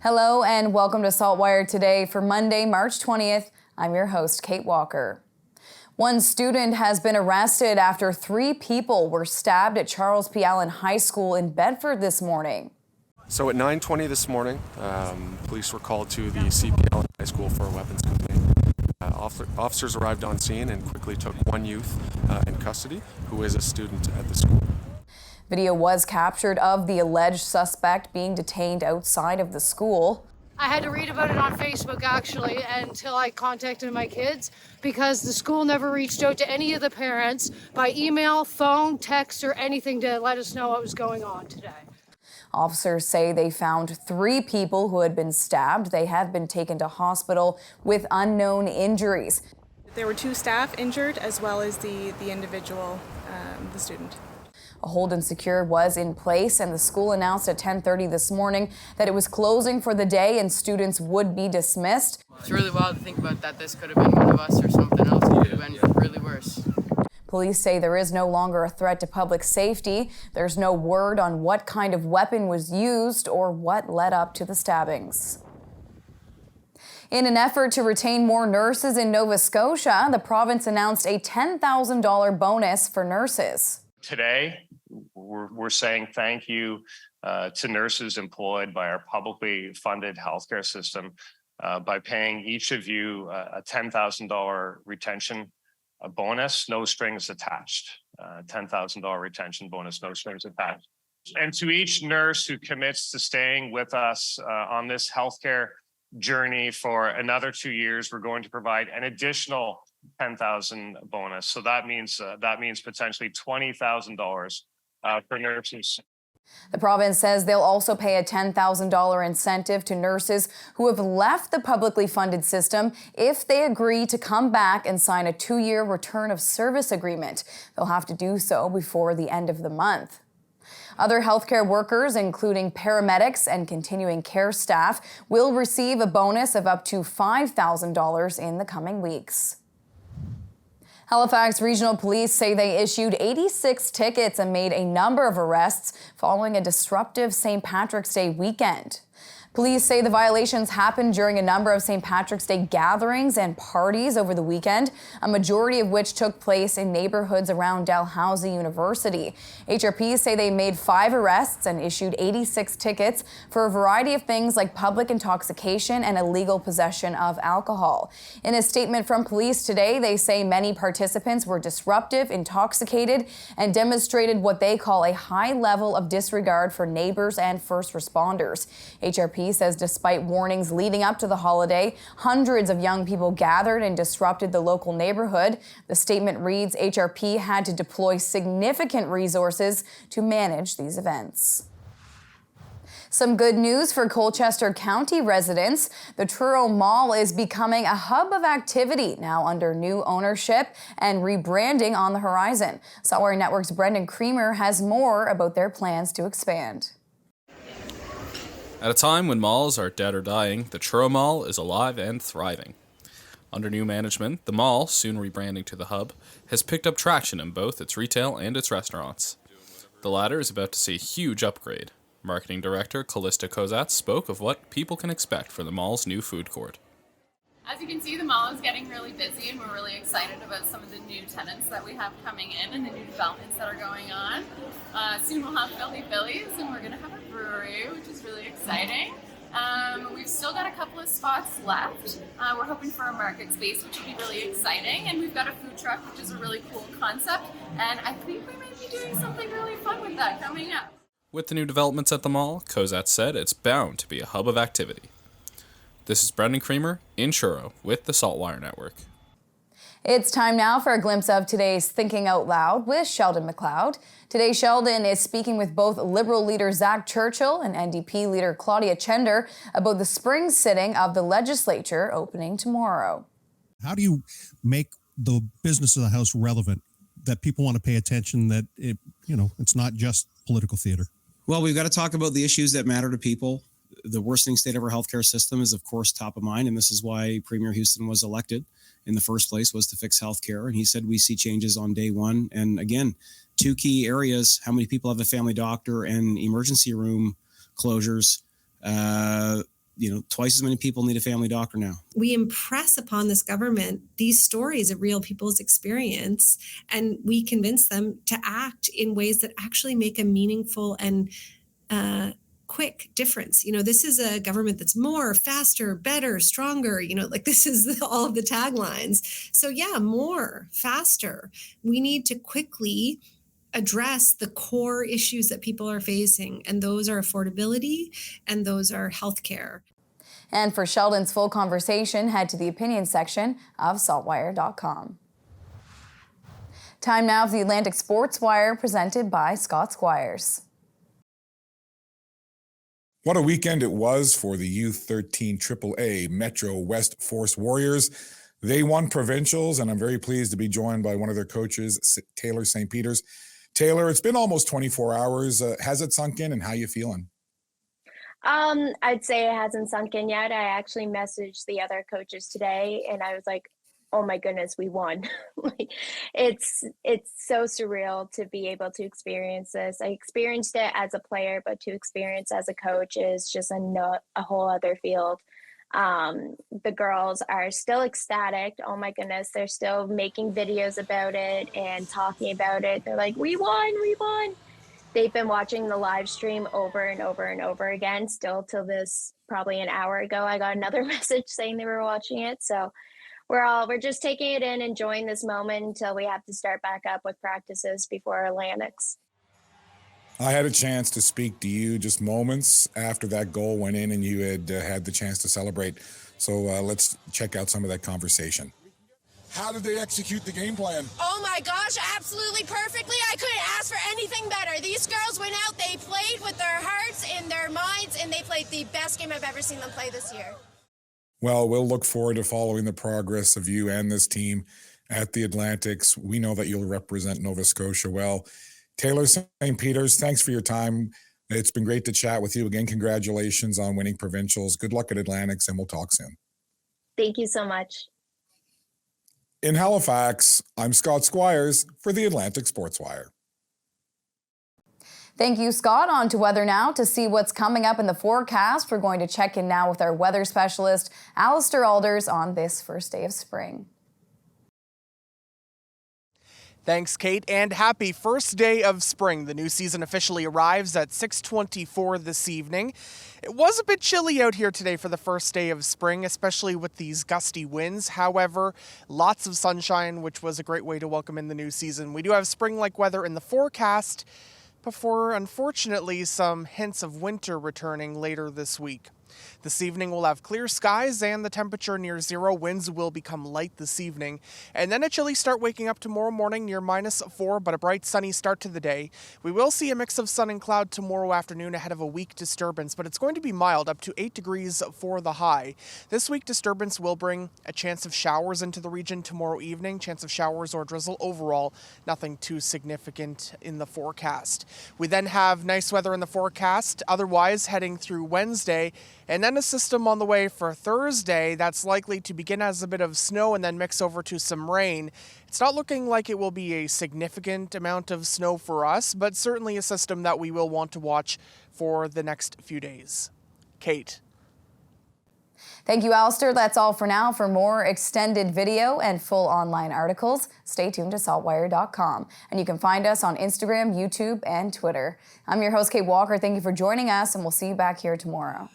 Hello and welcome to SaltWire today for Monday, March 20th. I'm your host, Kate Walker. One student has been arrested after 3 people were stabbed at Charles P. Allen High School in Bedford this morning. So at 9:20 this morning, police were called to the CPA Allen High School for a weapons complaint. Officers arrived on scene and quickly took one youth in custody who is a student at the school. Video was captured of the alleged suspect being detained outside of the school. I had to read about it on Facebook actually until I contacted my kids because the school never reached out to any of the parents by email, phone, text, or anything to let us know what was going on today. Officers say they found 3 people who had been stabbed. They have been taken to hospital with unknown injuries. There were 2 staff injured as well as the individual, the student. A hold and secure was in place, and the school announced at 10:30 this morning that it was closing for the day and students would be dismissed. It's really wild to think about that. This could have been one of us or something else could have been really worse. Police say there is no longer a threat to public safety. There's no word on what kind of weapon was used or what led up to the stabbings. In an effort to retain more nurses in Nova Scotia, the province announced a $10,000 bonus for nurses. Today, we're saying thank you to nurses employed by our publicly funded healthcare system by paying each of you a $10,000 retention bonus, no strings attached. $10,000 retention bonus, no strings attached. And to each nurse who commits to staying with us on this healthcare journey for another 2 years, we're going to provide an additional $10,000 bonus. So that means potentially $20,000 for nurses. The province says they'll also pay a $10,000 incentive to nurses who have left the publicly funded system if they agree to come back and sign a 2-year return of service agreement. They'll have to do so before the end of the month. Other healthcare workers, including paramedics and continuing care staff, will receive a bonus of up to $5,000 in the coming weeks. Halifax Regional Police say they issued 86 tickets and made a number of arrests following a disruptive St. Patrick's Day weekend. Police say the violations happened during a number of St. Patrick's Day gatherings and parties over the weekend, a majority of which took place in neighborhoods around Dalhousie University. HRPs say they made 5 arrests and issued 86 tickets for a variety of things like public intoxication and illegal possession of alcohol. In a statement from police today, they say many participants were disruptive, intoxicated, and demonstrated what they call a high level of disregard for neighbors and first responders. HRP says despite warnings leading up to the holiday, hundreds of young people gathered and disrupted the local neighborhood. The statement reads, HRP had to deploy significant resources to manage these events. Some good news for Colchester County residents. The Truro Mall is becoming a hub of activity now under new ownership and rebranding on the horizon. SaltWire Network's Brendan Creamer has more about their plans to expand. At a time when malls are dead or dying, the Truro Mall is alive and thriving. Under new management, the mall, soon rebranding to the Hub, has picked up traction in both its retail and its restaurants. The latter is about to see a huge upgrade. Marketing Director Callista Kozat spoke of what people can expect for the mall's new food court. As you can see, the mall is getting really busy and we're really excited about some of the new tenants that we have coming in and the new developments that are going on. Soon we'll have Filthy Phillies and we're going to have a brewery, which is really exciting. We've still got a couple of spots left. We're hoping for a market space, which would be really exciting. And we've got a food truck, which is a really cool concept. And I think we might be doing something really fun with that coming up. With the new developments at the mall, Kozat said it's bound to be a hub of activity. This is Brendan Creamer in Truro with the SaltWire Network. It's time now for a glimpse of today's Thinking Out Loud with Sheldon McLeod. Today, Sheldon is speaking with both Liberal leader Zach Churchill and NDP leader Claudia Chender about the spring sitting of the legislature opening tomorrow. How do you make the business of the House relevant, that people want to pay attention, that it's not just political theater? Well, we've got to talk about the issues that matter to people. The worsening state of our healthcare system is, of course, top of mind, and this is why Premier Houston was elected in the first place, was to fix healthcare. And he said we see changes on day one. And again, 2 key areas: how many people have a family doctor, and emergency room closures. twice as many people need a family doctor now. We impress upon this government these stories of real people's experience, and we convince them to act in ways that actually make a meaningful and quick difference. This is a government that's more, faster, better, stronger, this is all of the taglines. So yeah, more, faster. We need to quickly address the core issues that people are facing, and those are affordability and those are healthcare. And for Sheldon's full conversation, head to the opinion section of SaltWire.com. Time now for the Atlantic Sports Wire, presented by SaltWire. What a weekend it was for the U13 AAA Metro West Force Warriors. They won provincials, and I'm very pleased to be joined by one of their coaches, Taylor St. Peters. Taylor, it's been almost 24 hours. Has it sunk in, and how you feeling? I'd say it hasn't sunk in yet. I actually messaged the other coaches today, and I was like, oh my goodness, we won. It's so surreal to be able to experience this. I experienced it as a player, but to experience as a coach is just a whole other field. The girls are still ecstatic. Oh my goodness, they're still making videos about it and talking about it. They're like, we won. They've been watching the live stream over and over and over again. Still till this, probably an hour ago, I got another message saying they were watching it. So we're just taking it in, enjoying this moment until we have to start back up with practices before Atlantics. I had a chance to speak to you just moments after that goal went in, and you had the chance to celebrate. So let's check out some of that conversation. How did they execute the game plan? Oh my gosh, absolutely perfectly. I couldn't ask for anything better. These girls went out, they played with their hearts and their minds, and they played the best game I've ever seen them play this year. Well, we'll look forward to following the progress of you and this team at the Atlantics. We know that you'll represent Nova Scotia well. Taylor St. Peters, thanks for your time. It's been great to chat with you. Again, congratulations on winning provincials. Good luck at Atlantics, and we'll talk soon. Thank you so much. In Halifax, I'm Scott Squires for the Atlantic Sports Wire. Thank you, Scott. On to weather now. To see what's coming up in the forecast, we're going to check in now with our weather specialist, Alistair Alders, on this first day of spring. Thanks, Kate, and happy first day of spring. The new season officially arrives at 6:24 this evening. It was a bit chilly out here today for the first day of spring, especially with these gusty winds. However, lots of sunshine, which was a great way to welcome in the new season. We do have spring-like weather in the forecast before, unfortunately, some hints of winter returning later this week. This evening we'll have clear skies and the temperature near zero. Winds will become light this evening. And then a chilly start waking up tomorrow morning near -4, but a bright sunny start to the day. We will see a mix of sun and cloud tomorrow afternoon ahead of a weak disturbance, but it's going to be mild, up to 8 degrees for the high. This weak disturbance will bring a chance of showers into the region tomorrow evening. Chance of showers or drizzle overall, nothing too significant in the forecast. We then have nice weather in the forecast, otherwise heading through Wednesday. And then a system on the way for Thursday that's likely to begin as a bit of snow and then mix over to some rain. It's not looking like it will be a significant amount of snow for us, but certainly a system that we will want to watch for the next few days. Kate. Thank you, Alistair. That's all for now. For more extended video and full online articles, stay tuned to SaltWire.com. And you can find us on Instagram, YouTube, and Twitter. I'm your host, Kate Walker. Thank you for joining us, and we'll see you back here tomorrow.